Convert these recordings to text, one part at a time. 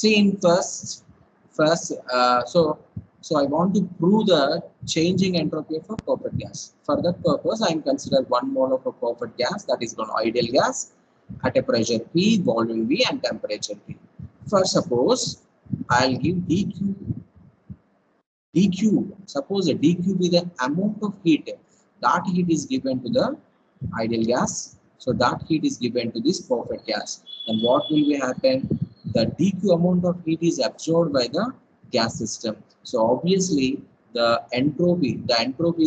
See in so I want to prove the changing entropy of a perfect gas. For that purpose, I am consider 1 mole of a perfect gas, that is called ideal gas, at a pressure P, volume V, and temperature T. First, suppose I'll give dq. Suppose a dq be the amount of heat. That heat is given to the ideal gas. So that heat is given to this perfect gas. And what will be happen? The dq amount of heat is absorbed by the gas system. So obviously the entropy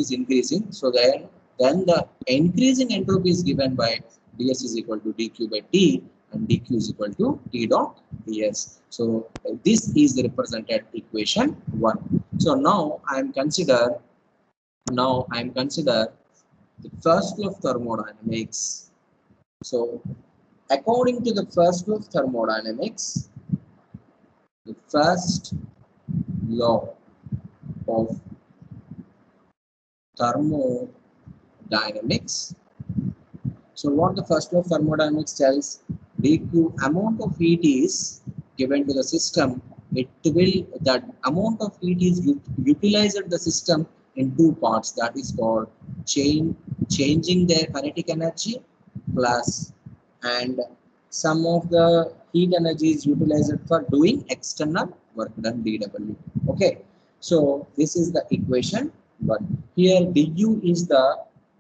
is increasing. So then the increasing entropy is given by ds is equal to dq by t, and dq is equal to t dot ds. So this is the represented equation 1. So now I am consider the first law of thermodynamics. So according to the first law of thermodynamics, the first law of thermodynamics. So what the first law of thermodynamics tells, dq amount of heat is given to the system, that amount of heat is utilized at the system in 2 parts, that is called changing their kinetic energy plus, and some of the heat energy is utilized for doing external work done, dW. Okay, so this is the equation 1. Here du is the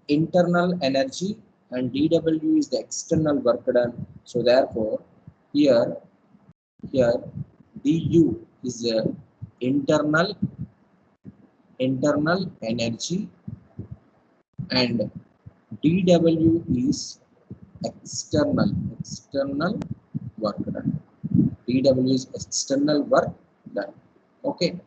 internal energy and dW is the external work done. So therefore here du is the internal energy and dW is external work done. dW is external work done. Okay,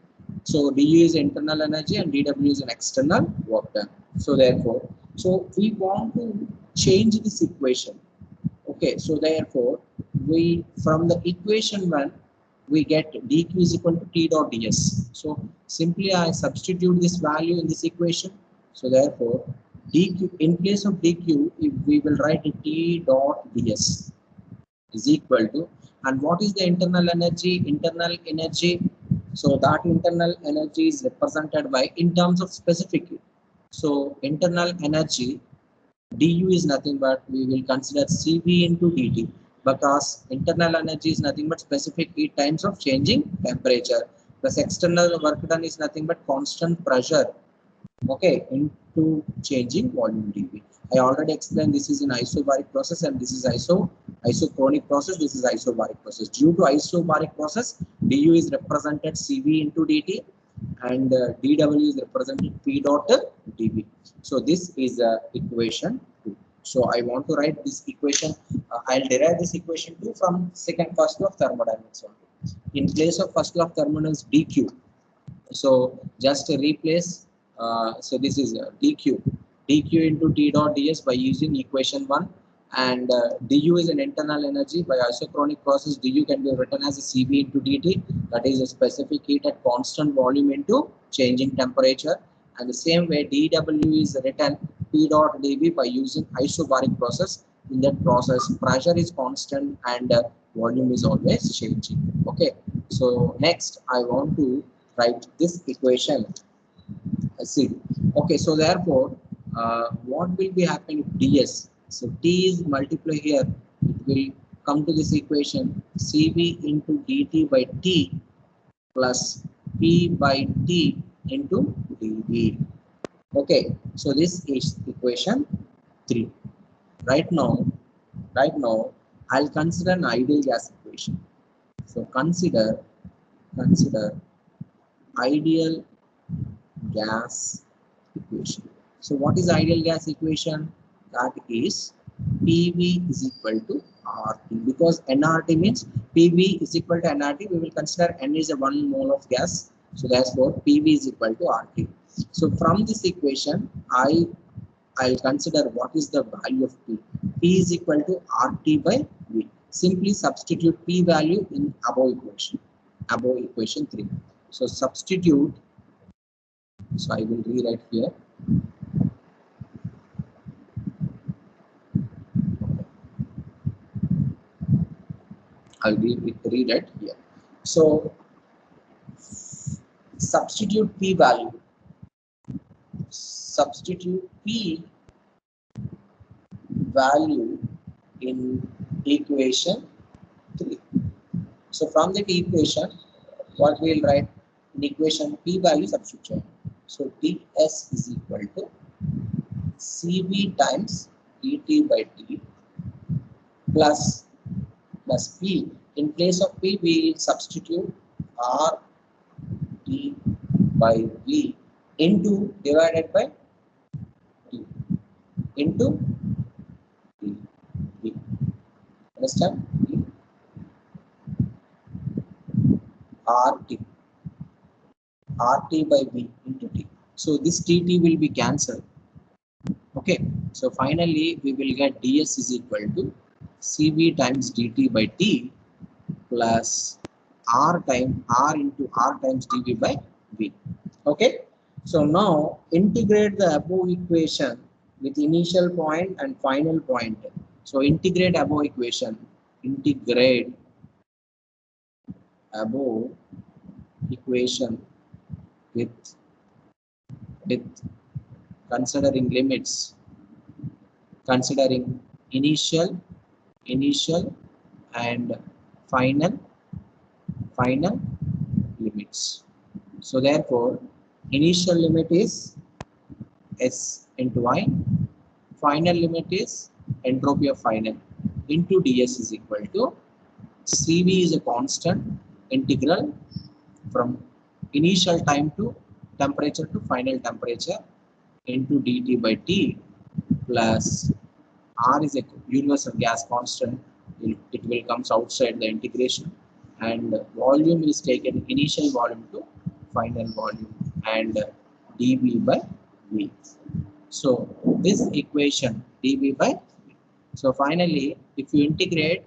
so du is internal energy and dW is an external work done. So therefore, so we want to change this equation. Okay, so therefore we, from the equation 1, we get dq is equal to t dot ds. So simply I substitute this value in this equation. So therefore dq, in place of dq, if we will write t dot ds is equal to, and what is the internal energy? So that internal energy is represented by in terms of specific heat. So internal energy du is nothing but we will consider Cv into dt, because internal energy is nothing but specific heat times of changing temperature, plus external work done is nothing but constant pressure, okay, into changing volume dV. I already explained this is an isobaric process and this is isochronic process, this is isobaric process. Due to isobaric process, du is represented Cv into dt and dW is represented P dot dV. So this is equation 2. So I want to write this equation. I'll derive this equation 2 from first law of thermodynamics only. In place of first law of thermodynamics dq, so just replace. So this is dq into t dot ds by using equation 1, and du is an internal energy. By isochronic process, du can be written as a Cv into dt, that is a specific heat at constant volume into changing temperature, and the same way dW is written P dot dV by using isobaric process. In that process, pressure is constant and volume is always changing. Okay, so next I want to write this equation. See, okay, so therefore what will be happening if ds, so t is multiplied here, it will come to this equation Cv into dt by t plus p by t into dv. Okay, so this is equation 3. Right now I'll consider an ideal gas equation. So consider ideal gas equation. So what is ideal gas equation? That is PV is equal to RT, because nRT means PV is equal to nRT. We will consider N is a 1 mole of gas. So therefore PV is equal to RT. So from this equation, I'll consider what is the value of P. P is equal to RT by V. Simply substitute P value in above equation 3. So substitute. So I will rewrite here. I'll rewrite here. So substitute p value, substitute p value in equation 3. So from that equation, what we'll write in equation p value substitute. So ds is equal to cv times dt by t plus p. In place of p, we substitute r t by v into divided by t into t. V. Understand? rt rt by v into t. So this tt will be cancelled. Okay. So finally we will get ds is equal to cv times dt by t plus r into r times dv by v. Okay. So now integrate the above equation with initial point and final point. So integrate above equation. Integrate above equation with considering limits, considering initial and final limits. So therefore initial limit is s into I, final limit is entropy of final into ds is equal to cv is a constant integral from initial time to temperature to final temperature into dt by t plus r is a universal gas constant. It will comes outside the integration, and volume is taken initial volume to final volume and dv by v. So this equation dv by v. So finally if you integrate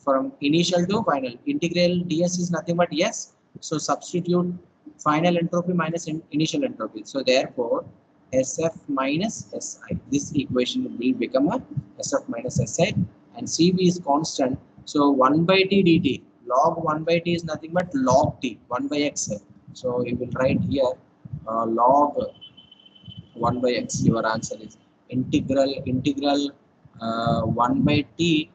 from initial to final, integral ds is nothing but yes. So substitute final entropy minus initial entropy. So therefore sf minus si, this equation will become a sf minus si, and cv is constant. So 1 by t dt, log 1 by t is nothing but log t 1 by x. So you will write here log 1 by x. Your answer is integral 1 by t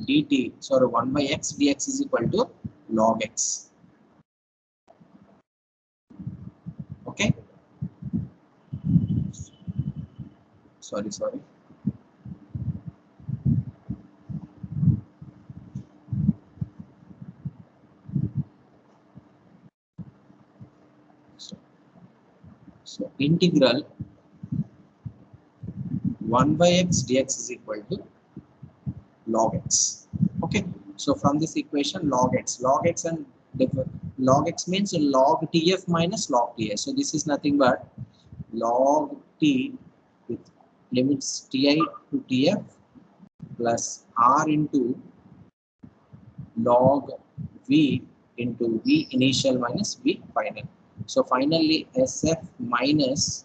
dt, sorry 1 by x dx is equal to log x. Okay. Sorry. So integral 1 by x dx is equal to log x. Okay. So from this equation log x and log x means log tf minus log ts. So this is nothing but log t with limits ti to tf plus r into log v into v initial minus v final. So finally sf minus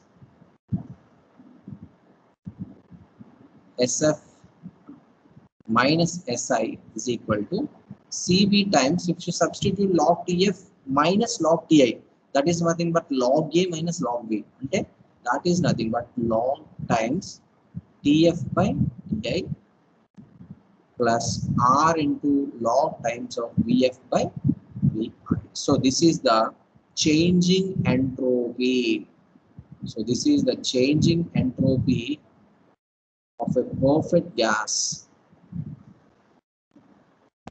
si is equal to cv times, if you substitute log tf minus log ti, that is nothing but log a minus log b. Okay, that is nothing but log times tf by ti plus r into log times of vf by vi. So this is the changing entropy. So this is the changing entropy of a perfect gas.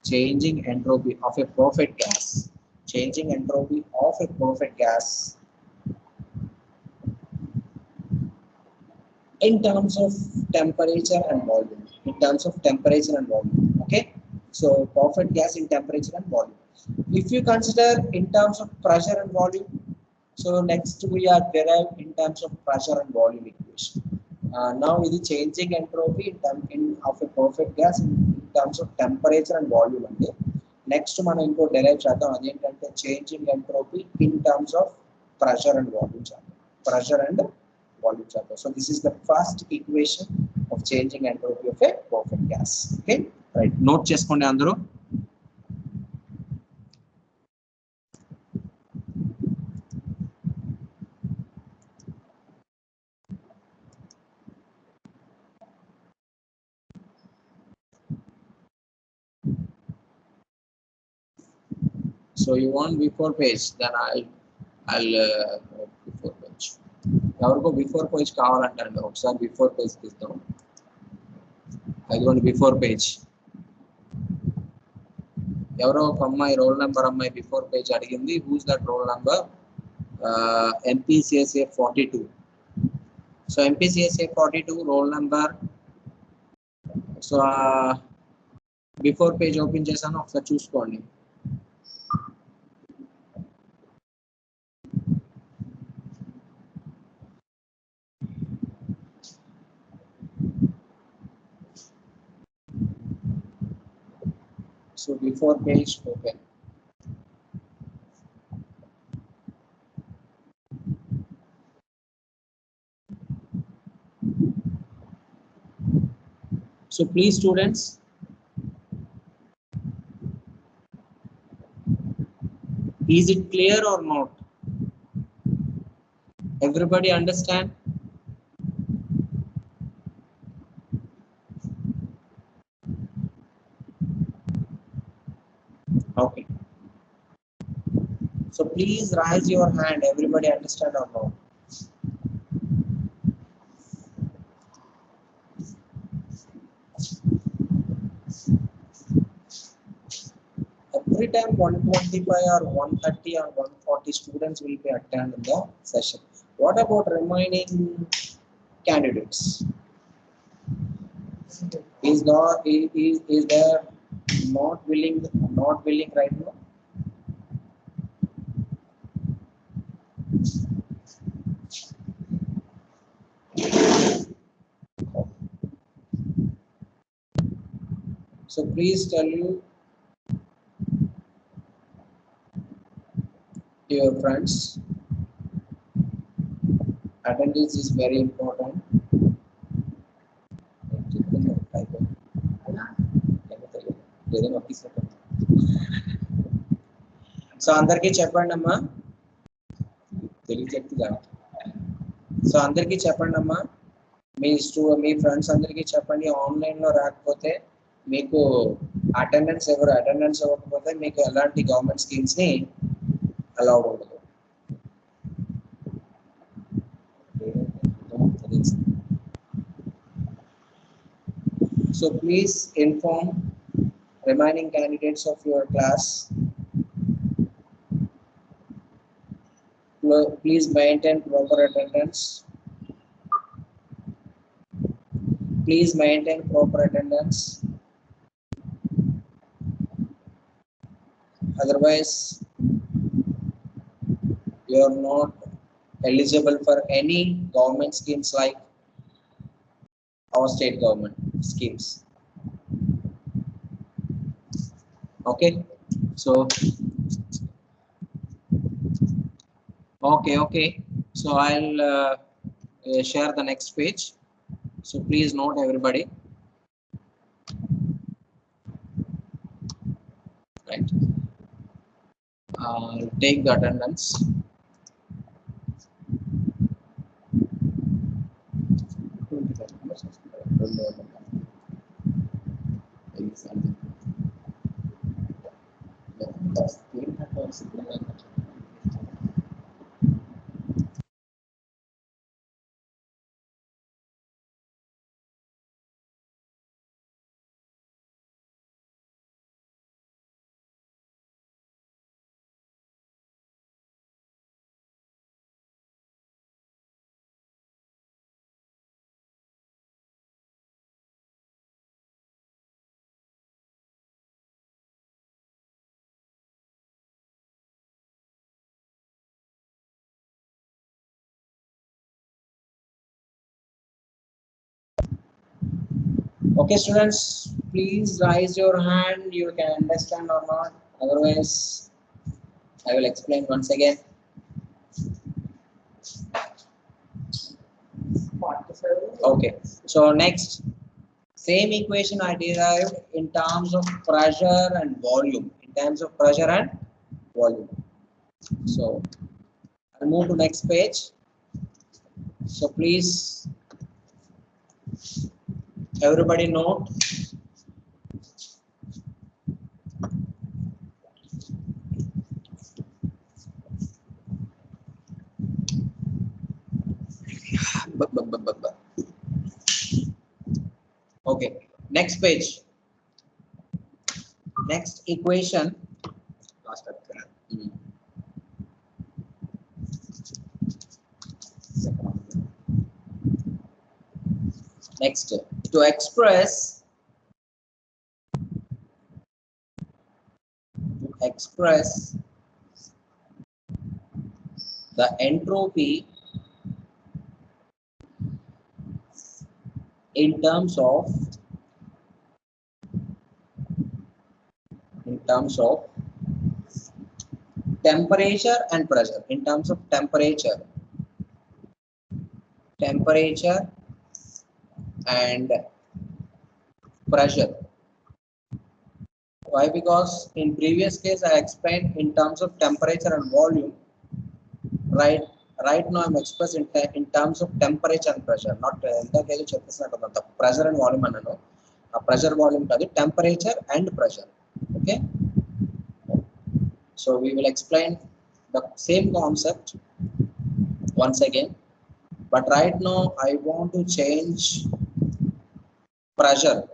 Changing entropy of a perfect gas. Changing entropy of a perfect gas in terms of temperature and volume. In terms of temperature and volume. Okay. So perfect gas in temperature and volume. If you consider in terms of pressure and volume, so next we are derived in terms of pressure and volume equation. Now ఇది changing entropy of a perfect gas in terms of temperature and volume. అంటే next మనం ఇంకో derive చేద్దాం, అదేంటంటే changing entropy in terms of pressure and volume చేద్దాం. Pressure and volume చేద్దాం. So this is the first equation of changing entropy of a perfect gas. Okay right, note చేసుకోండి అందరూ. So you want before page, then I'll before page. ఎవరికో before page కావాలంటారండి, ఒకసారి before page తీద్దాం. అదిగోండి before page. ఎవరో ఒక అమ్మాయి roll number అమ్మాయి బిఫోర్ పేజ్ అడిగింది. Who's that roll number? MPCSA 42. So MPCSA 42 roll number. So before page open చేశాను, ఒకసారి చూసుకోండి. So before page open. So please students, is it clear or not? Everybody understand? Okay. So please raise your hand. Everybody understand or not? Every time 125 or 130 or 140 students will be attending the session. What about remaining candidates? Is there not willing right now? So please tell your friends, attendance is very important. So అందరికీ చెప్పండి అమ్మా, so అందరికీ చెప్పండి అమ్మా, మీ friends అందరికీ చెప్పండి. Online లో రాకపోతే మీకు అటెండెన్స్ ఇవ్వకపోతే మీకు ఎలాంటి గవర్నమెంట్ స్కీమ్స్ ని అలౌడ్ ఉండదు. So please inform remaining candidates of your class. Please maintain proper attendance. Please maintain proper attendance. Otherwise, you are not eligible for any government schemes like our state government schemes. Okay, so okay, so I'll share the next page. So please note everybody. Right, take the attendance. Okay, students, please raise your hand. You can understand or not. Otherwise, I will explain once again. Okay, so next, same equation I derived in terms of pressure and volume. So I'll move to next page. So please, everybody note. Okay, next page. Next equation. Last second one. Next, to express the entropy in terms of temperature and pressure. In terms of temperature and pressure. Why? Because in previous case I explained in terms of temperature and volume. Right now I'm expressing in terms of temperature and pressure. Not the pressure and volume anano. Pressure volume kadu temperature and pressure. Okay. So we will explain the same concept once again. But right now I want to change pressure.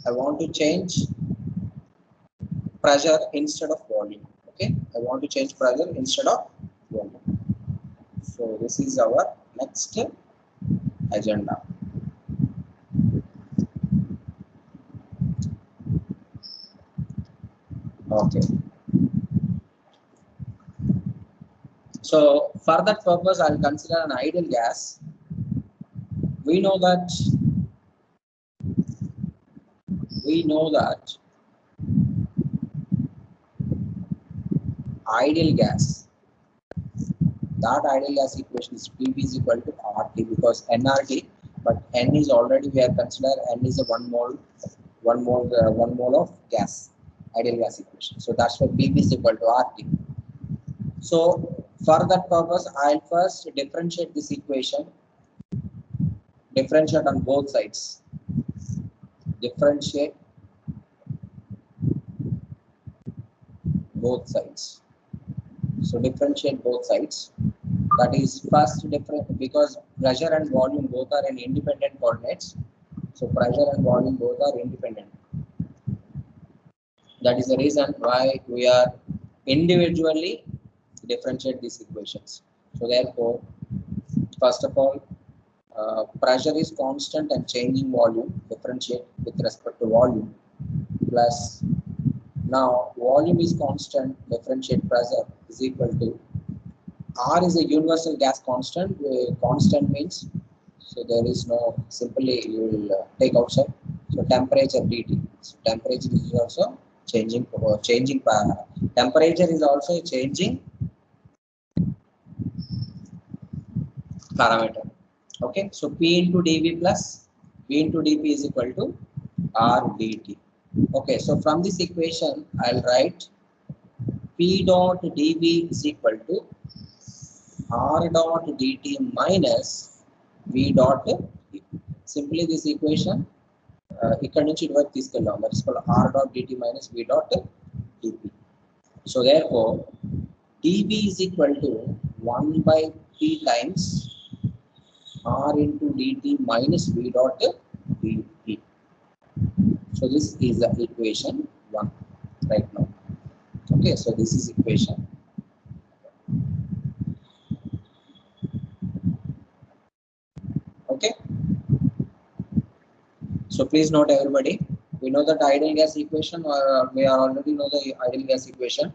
I want to change pressure instead of volume. Okay, I want to change pressure instead of volume. So this is our next agenda. Okay. So for that purpose, I'll consider an ideal gas. We know that ideal gas. That ideal gas equation is PV is equal to RT because nRT, but N is already we have considered N is a one mole of gas, ideal gas equation. So that's why PV is equal to RT. So for that purpose, I'll first differentiate this equation. Differentiate on both sides. Differentiate both sides. So differentiate both sides. That is first different because pressure and volume both are in independent coordinates. So pressure and volume both are independent. That is the reason why we are individually differentiate these equations. So therefore, first of all, pressure is constant and changing volume. Differentiate with respect to volume. Plus now volume is constant. Differentiate pressure is equal to R is a universal gas constant. Constant means so there is no simply you will take outside. So temperature dt. So temperature is also changing. Temperature is also changing parameter. Okay. So P into dV plus V into dP is equal to R dt. Okay. So from this equation I'll write P dot dV is equal to R dot dt minus V dot dP. Simply this equation ఇక్కడ నుంచి ఇటువైపు తీసుకెళ్దాం. That is called R dot dt minus V dot dP. So therefore dV is equal to 1 by P times R into dt minus V dot dP. So this is the equation 1 right now. Okay, so this is equation. Okay. So please note everybody, we know that ideal gas equation, or we already know the ideal gas equation.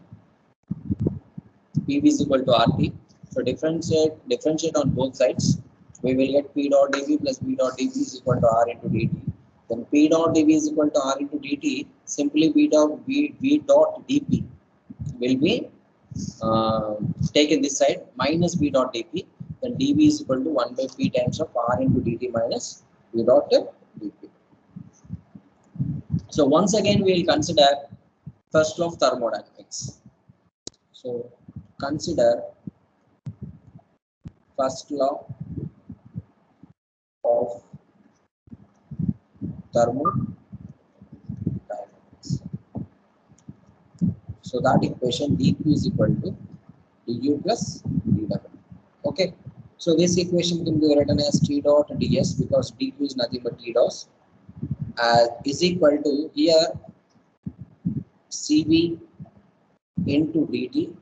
PV is equal to RT. So differentiate on both sides. We will get P dot dV plus V dot dV is equal to R into dt. Then P dot dV is equal to R into dt. Simply V dot dP will be taken this side minus V dot dP. Then dV is equal to 1 by P times of R into dt minus V dot dP. So once again we will consider first law of thermodynamics. So consider first law of thermodynamics. So that equation dQ is equal to dU plus dW. Okay. So this equation can be written as T dot ds because dQ is nothing but T dot is equal to here Cv into dt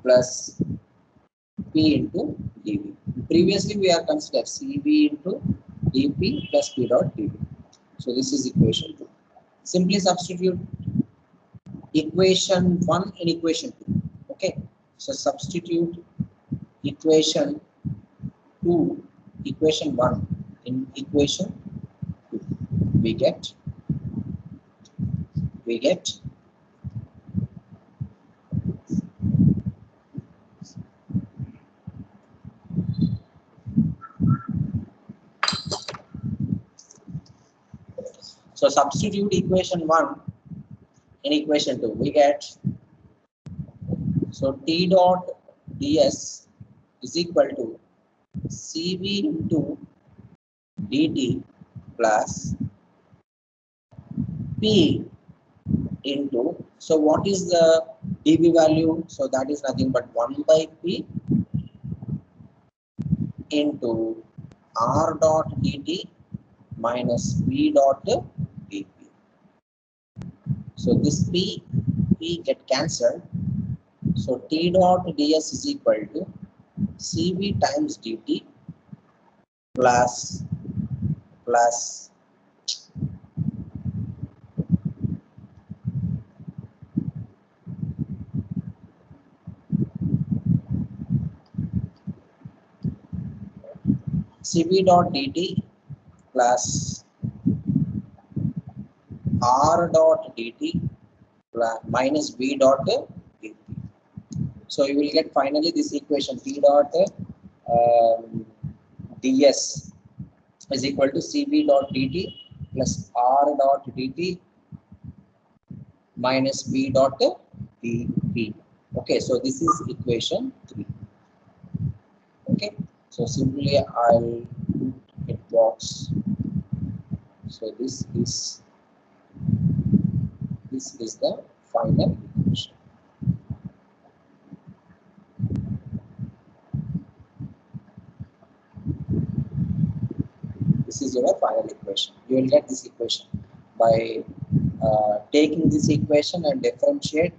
plus P into dV. Previously we are considered Cv into dP plus P dot dV. So this is equation 2. Simply substitute equation 1 in equation 2. Okay. So substitute equation 2, equation 1 in equation 2. We get so substitute equation 1 in equation 2. We get so T dot ds is equal to Cv into dt plus P into, so what is the dV value? So that is nothing but 1 by P into R dot dt minus V dot dP. So this P get cancelled. So T dot ds is equal to Cv times dt plus Cv dot dt plus R dot dt plus minus V dot dP. So you will get finally this equation P dot ds is equal to Cv dot dt plus R dot dt minus V dot dP. Okay, so this is equation 3. Okay, so simply I'll put it box. So this is the final equation. This is your final equation. You will get this equation by taking this equation and differentiate.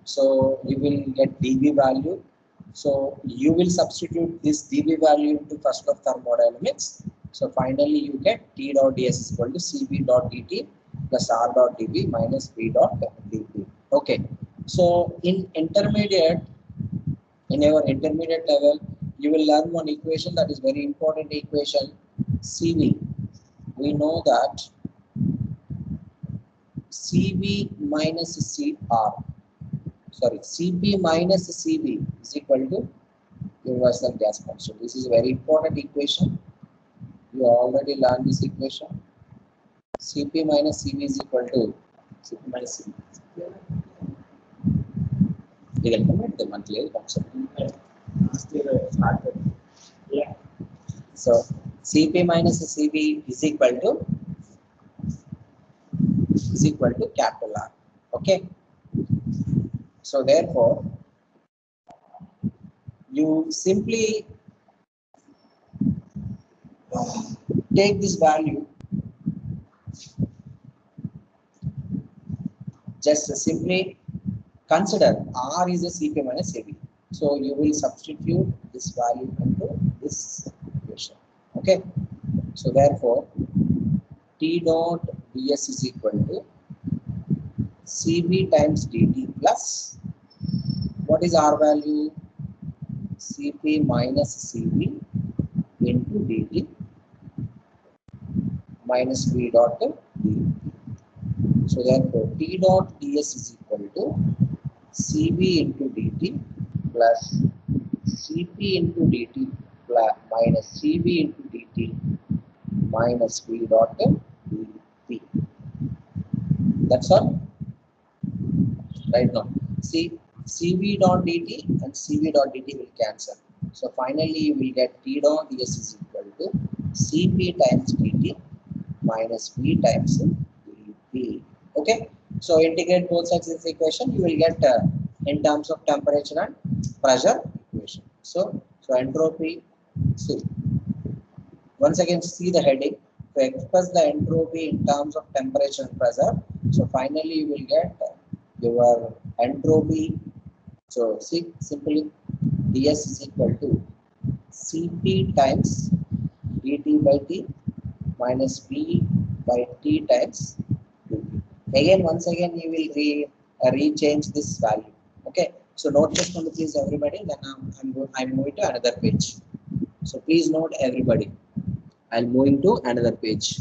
So you will get dV value. So you will substitute this dV value into first law of thermodynamics. So finally you get T dot ds is equal to Cv dot dt plus R dot dV minus V dot dP. Okay. So in your intermediate level, you will learn one equation that is very important equation, Cv. We know that Cv minus Cp minus Cv is equal to universal gas constant. This is a very important equation. You already learned this equation. Cp minus Cv is equal to Cp minus Cv. You can comment the monthly concept. Yeah. So Cp minus Cv is equal to capital R. Okay. So therefore, you simply take this value, just simply consider R is a Cp minus Cv. So you will substitute this value into this equation. Okay. So therefore, T dot ds is equal to Cv times dt plus, what is R value? Cp minus Cv into dt minus V dot dP. So therefore, T dot ds is equal to Cv into dt plus Cp into dt plus minus Cv into dt minus V dot dP. That's all. Right now, see Cv dot dt and Cv dot dt will cancel. So finally, you will get T dot ds is equal to Cp times dt minus V times dP. Okay. So integrate both sides of this equation. You will get in terms of temperature and pressure equation. So entropy. See, once again, see the heading. to express the entropy in terms of temperature and pressure. So finally you will get your entropy. So see, simply ds is equal to Cp times dt by t minus V by t times dp. Again, once again, you will rechange this value. Okay. So note this one, please, everybody. Then I'm moving to another page. So please note, everybody. I'm moving to another page.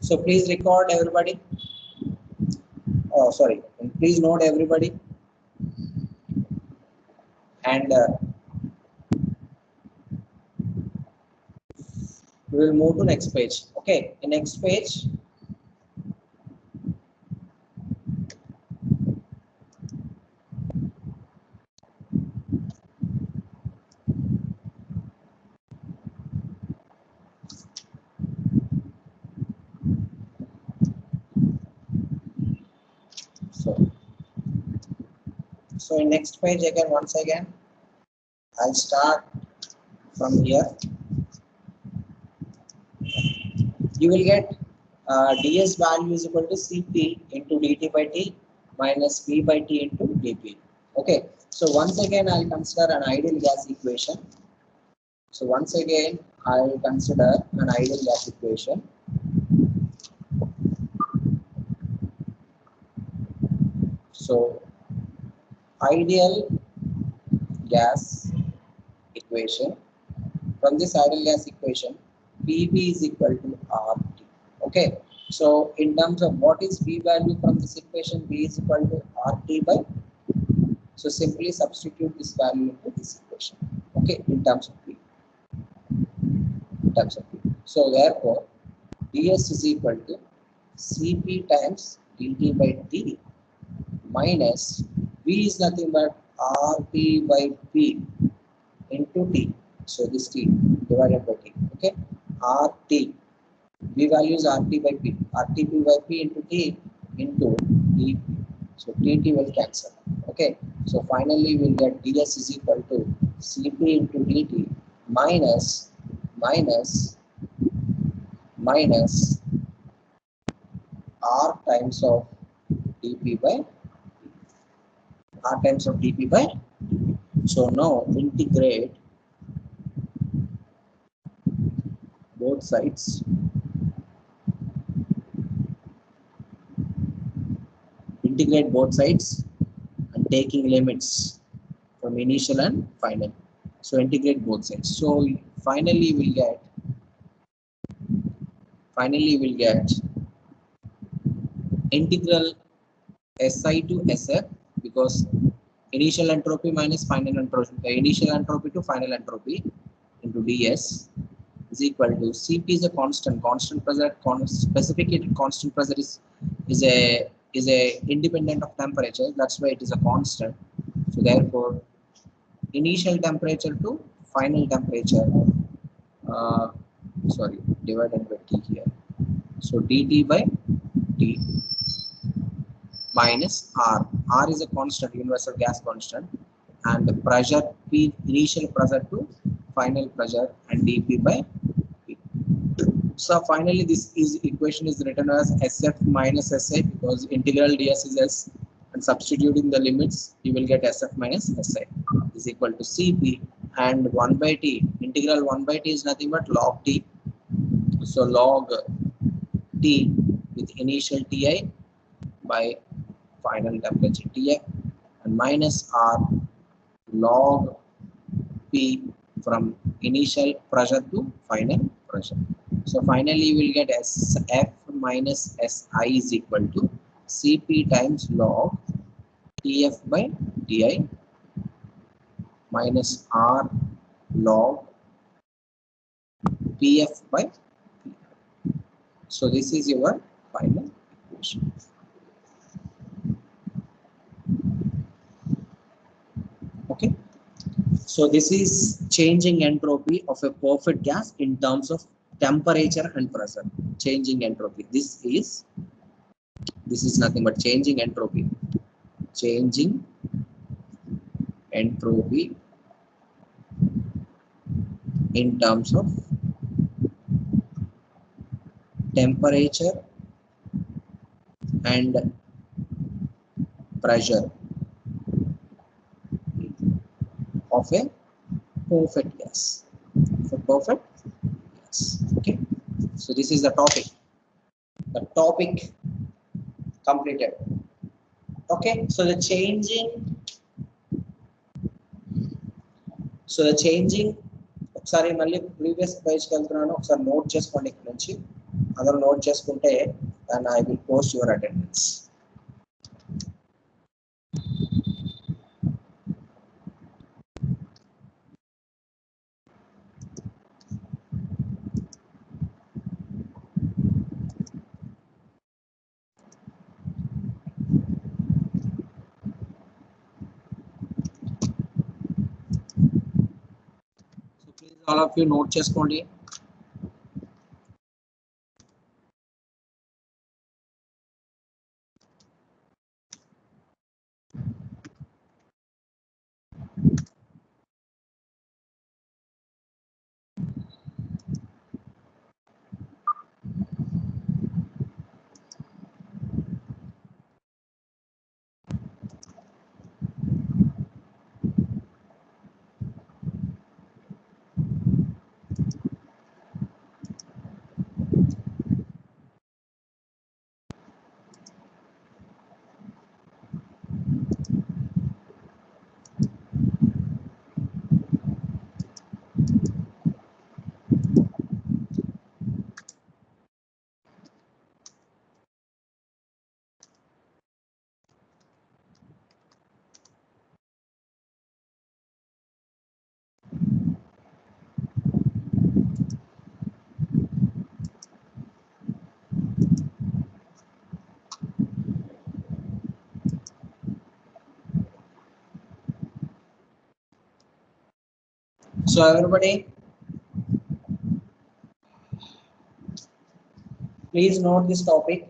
So please record, everybody. Oh, sorry. And please note, everybody. And we will move to next page. Okay. The next page. So in next page again, once again, I'll start from here. You will get ds value is equal to Cp into dt by t minus V by t into dp. Okay. So once again, I'll consider an ideal gas equation. So once again, I'll consider an ideal gas equation. So ideal gas equation. From this ideal gas equation, PV is equal to RT. Okay. So in terms of what is V value from this equation, V is equal to RT by. So simply substitute this value into this equation. Okay. In terms of V. So therefore, ds is equal to Cp times dt by t minus V is nothing but RT by P into T. So this T divided by T. Okay. RT. V value is RT by P. RTP by P into T into dp. So dt will cancel. Okay. So finally we'll get ds is equal to Cp into dt minus R times of dp by R times of dp by dp. So now integrate both sides. Integrate both sides and taking limits from initial and final. So integrate both sides. So finally we'll get integral Si to Sf, because initial entropy minus final entropy, initial entropy to final entropy into ds is equal to Cp is a constant pressure, specific constant pressure is a independent of temperature. That's why it is a constant. So therefore, initial temperature to final temperature, divided by T here. So dt by T minus R. R is a constant, universal gas constant, and the pressure P, initial pressure to final pressure, and dP by P. So finally, this equation is written as Sf minus Si, because integral ds is S, and substituting the limits, you will get Sf minus Si is equal to Cp, and 1 by T. Integral 1 by T is nothing but log T. So log T with initial Ti by final temperature Ti, and minus R log P from initial pressure to final pressure. So finally you will get Sf minus Si is equal to Cp times log Tf by Ti minus R log Pf by P. So this is your final equation. Okay. So So this is changing entropy of a perfect gas in terms of temperature and pressure. Changing entropy, this is nothing but changing entropy. Changing entropy in terms of temperature and pressure of a perfect gas. For perfect gas. Okay. So this is the topic. The topic completed. Okay. So the changing. ఒకసారి మళ్ళీ previous పేజ్కి వెళ్తున్నాను, ఒకసారి note చేసుకోండి. ఇక్కడ నుంచి అందరూ note చేసుకుంటే and I will post your attendance. All of you note చేసుకోండి. So everybody, please note this topic.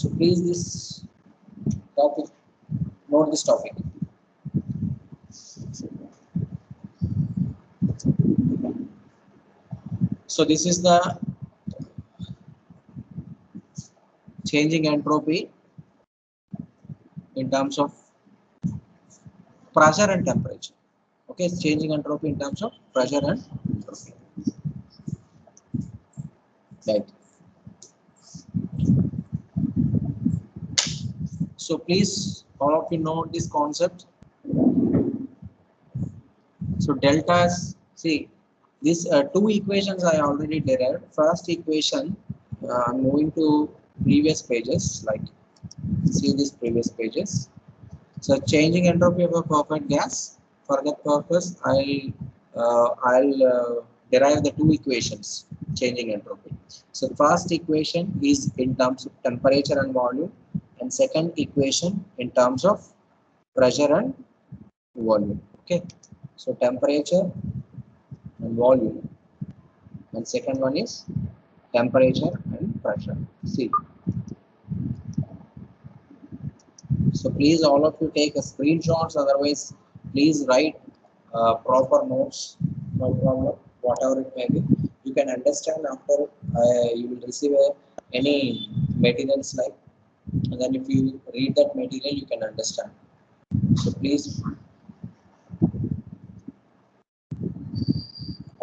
So please this topic, note this topic. So this is the changing entropy in terms of pressure and temperature. Okay, it's changing entropy in terms of pressure and entropy. Right. So please, all of you know this concept. So deltas, see, these two equations I already derived. First equation, I'm moving to previous pages, like see these previous pages. So changing entropy of a perfect gas. For that purpose, I'll derive the two equations, changing entropy. So first equation is in terms of temperature and volume, and second equation in terms of pressure and volume. Okay. So temperature and volume, and second one is temperature and pressure. See. So please, all of you take a screenshots. Otherwise, please write proper notes. No problem, whatever it may be. You can understand after you will receive any material slide, and then if you read that material, you can understand. So please,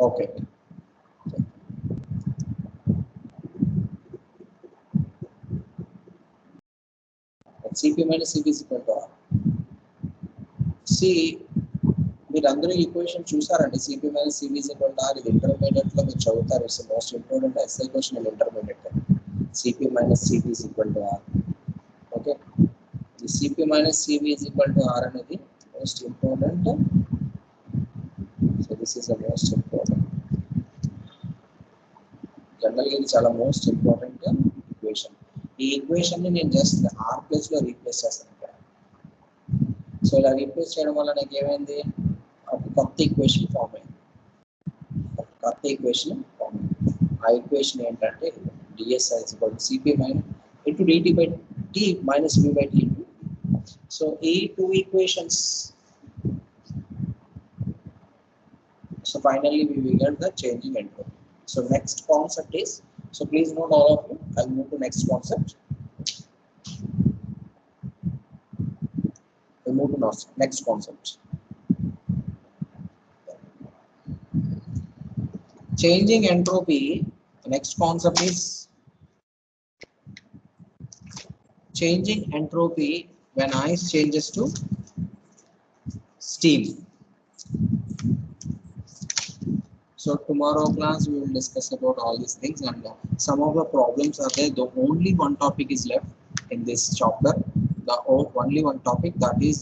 okay. Cp minus Cv is equal to R. See, మీరు అందరూ equation చూసారండి. CP minus CV is equal to R. ఇది intermediate లో మీరు చదువుతారు. It's most important SI question in intermediate. CP minus CV is equal to R. Okay, ఈ CP minus CV is equal to R అనేది most important. So this is the most important. జనరల్గా ఇది చాలా most important equation. ఈ equation ని నేను just R place లో replace చేస్తాను. సో ఇలా రీప్లేస్ చేయడం వల్ల నాకు ఏమైంది, ఒక కొత్త ఈక్వేషన్ ఫామ్ అయింది. కొత్త ఈక్వేషన్ ఫామ్ అయింది. ఆ ఈక్వేషన్ ఏంటంటే dSi is equal to Cp into dt by t minus v by t into. So ఈ two equations, so finally we will get the changing entropy. So next concept is, so please note all of you, I'll move to next concept. We'll move to next concept. Changing entropy, the next concept is changing entropy when ice changes to steam. So tomorrow class we will discuss about all these things, and some of the problems are there. The only one topic is left in this chapter. The only one topic, that is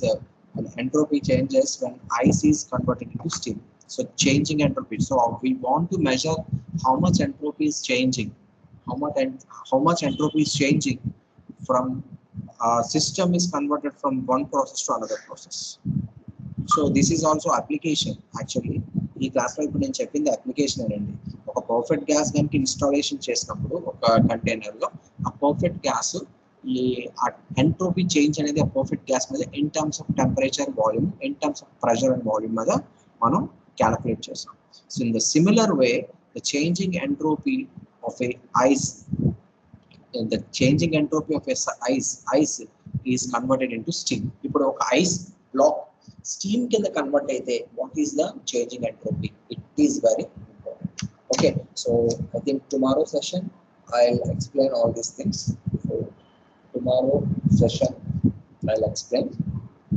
entropy changes when ice is converted into steam. So changing entropy. So we want to measure how much entropy is changing, how much entropy is changing from system is converted from one process to another process. So this is also application actually. ఈ క్లాస్లో ఇప్పుడు నేను చెప్పింది application అండి. ఒక perfect gas కనుక installation చేసినప్పుడు ఒక కంటైనర్లో, ఆ పర్ఫెక్ట్ గ్యాస్ ఈ ఎంట్రోపీ చేంజ్ అనేది ఆ పర్ఫెక్ట్ గ్యాస్ మీద in terms of temperature, volume, in terms of pressure and volume మీద మనం క్యాలిక్యులేట్ చేస్తాం. So in the similar way the changing entropy of A ice, the changing entropy of ice is converted into steam. ఇప్పుడు ఒక ice black steam కింద convert అయితే what is the changing entropy? It is very important. Okay, so I think tomorrow session I'll explain all these things. So tomorrow session I'll explain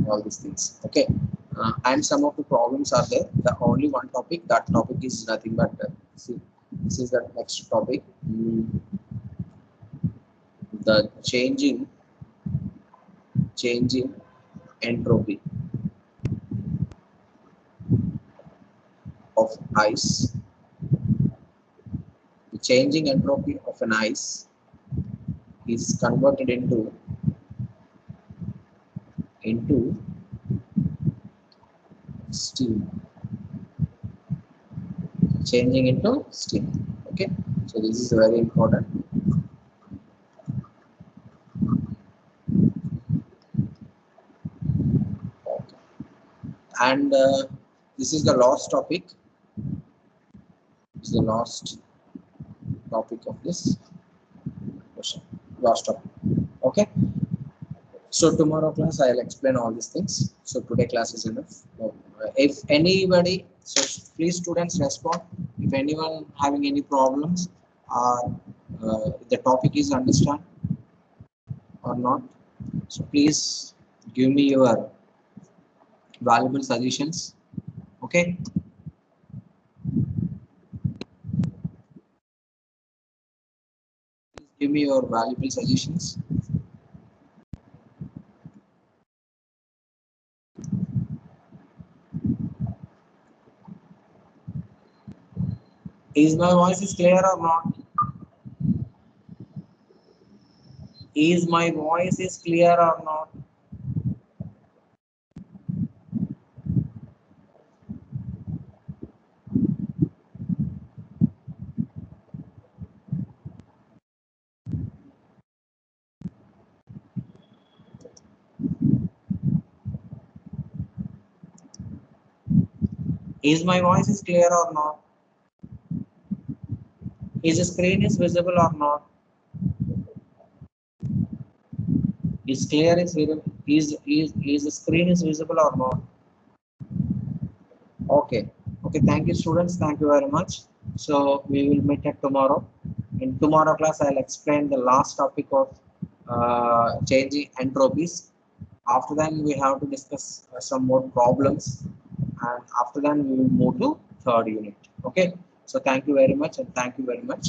all these things. Okay, and some of the problems are there. The only one topic, that topic is nothing but see, this is the next topic. The changing entropy of ice. The changing entropy of an ice is converted into steam. Changing into steam. Okay, so this is very important. And this is the last topic. This is the last topic of this question. Last topic. Okay. So tomorrow class I'll explain all these things. So today class is enough. If anybody, so please students respond. If anyone having any problems, the topic is understand or not. So please give me your valuable suggestions. Okay, give me your valuable suggestions. Is my voice is clear or not? Is my voice is clear or not? Is my voice is clear or not? Is the screen is visible or not? Is clear is visible? Is the screen is visible or not? Okay. Okay, thank you students, thank you very much. So we will meet at tomorrow. In tomorrow class I'll explain the last topic of changing entropies. After that we have to discuss some more problems, and after that we will move to third unit. Okay, so thank you very much, and thank you very much.